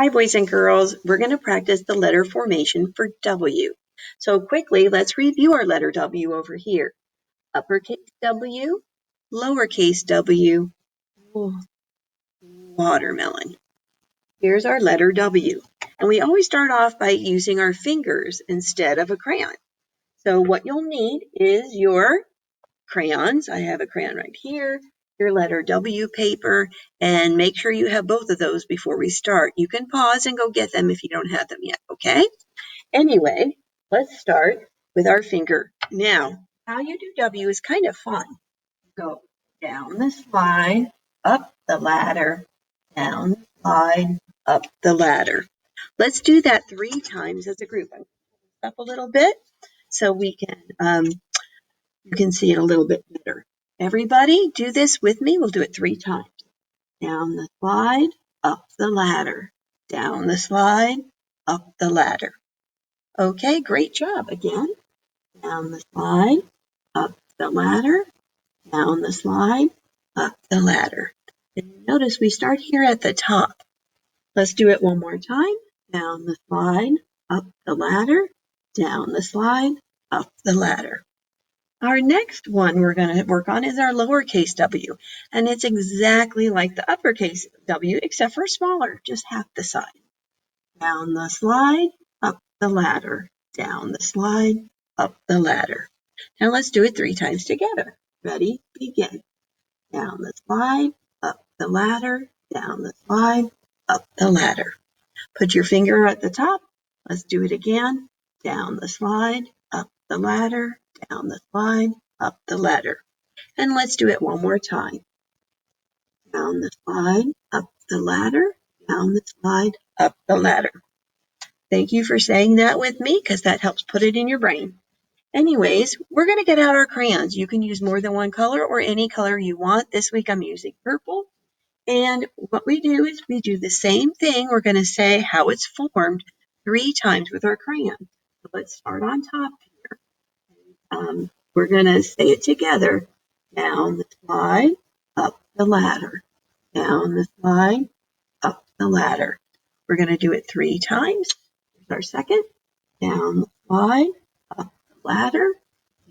Hi, boys and girls. We're going to practice the letter formation for W. So quickly, let's review our letter W over here. Uppercase W, lowercase w, watermelon. Here's our letter W. And we always start off by using our fingers instead of a crayon. So what you'll need is your crayons. I have a crayon right here, your letter W paper, and make sure you have both of those before we start. You can pause and go get them if you don't have them yet, okay? Anyway, let's start with our finger. Now, how you do W is kind of fun. Go down the slide, up the ladder, down the slide, up the ladder. Let's do that 3 times as a group. I'm up a little bit so we can you can see it a little bit better. Everybody, do this with me. We'll do it 3 times. Down the slide, up the ladder. Down the slide, up the ladder. Okay, great job. Again, down the slide, up the ladder. Down the slide, up the ladder. And notice we start here at the top. Let's do it one more time. Down the slide, up the ladder. Down the slide, up the ladder. Our next one we're going to work on is our lowercase w, and it's exactly like the uppercase W, except for smaller, just half the size. Down the slide, up the ladder. Down the slide, up the ladder. Now let's do it 3 times together. Ready? Begin. Down the slide, up the ladder. Down the slide, up the ladder. Put your finger at the top. Let's do it again. Down the slide, up the ladder. Down the slide, up the ladder. And let's do it one more time. Down the slide, up the ladder, down the slide, up the ladder. Thank you for saying that with me because that helps put it in your brain. Anyways, we're going to get out our crayons. You can use more than one color or any color you want. This week I'm using purple. And what we do is we do the same thing. We're going to say how it's formed 3 times with our crayon. So let's start on top here. We're going to say it together. Down the slide, up the ladder. Down the slide, up the ladder. We're going to do it 3 times. Here's our second. Down the slide, up the ladder.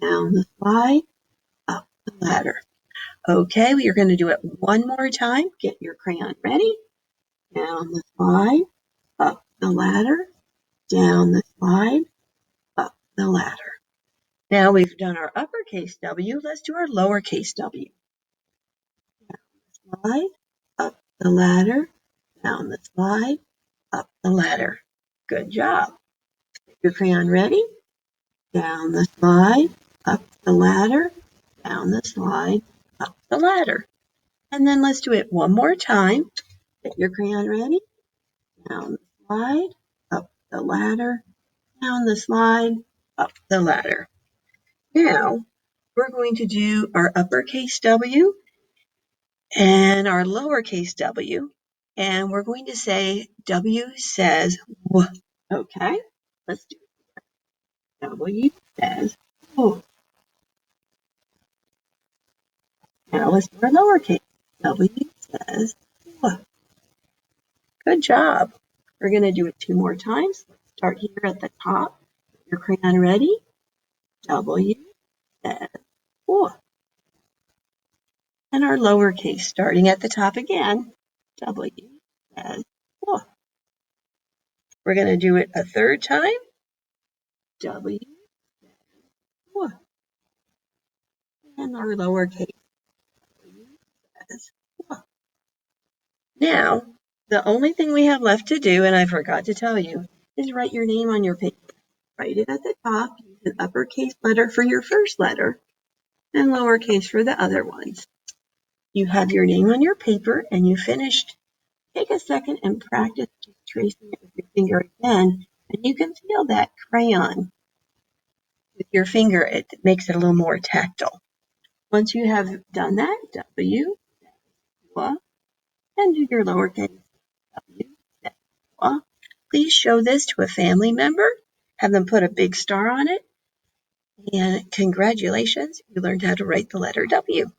Down the slide, up the ladder. Okay, we are going to do it one more time. Get your crayon ready. Down the slide, up the ladder. Down the slide, up the ladder. Now we've done our uppercase W. Let's do our lowercase w. Down the slide, up the ladder. Down the slide, up the ladder. Good job. Get your crayon ready. Down the slide, up the ladder. Down the slide, up the ladder. And then let's do it one more time. Get your crayon ready. Down the slide, up the ladder. Down the slide, up the ladder. Now, we're going to do our uppercase W and our lowercase w, and we're going to say W says W. Okay, let's do it. W says W. Now let's do our lowercase. W says W. Good job. We're going to do it 2 more times. Let's start here at the top. Get your crayon ready. W says W. And our lowercase starting at the top again. W says W. We're going to do it a 3rd time. W says W. And our lowercase W says W. Now, the only thing we have left to do, and I forgot to tell you, is write your name on your paper. Write it at the top. Use an uppercase letter for your first letter and lowercase for the other ones. You have your name on your paper and you finished. Take a second and practice just tracing it with your finger again, and you can feel that crayon with your finger. It makes it a little more tactile. Once you have done that, W, W, and do your lowercase w, W. Please show this to a family member. Have them put a big star on it. And congratulations, you learned how to write the letter W.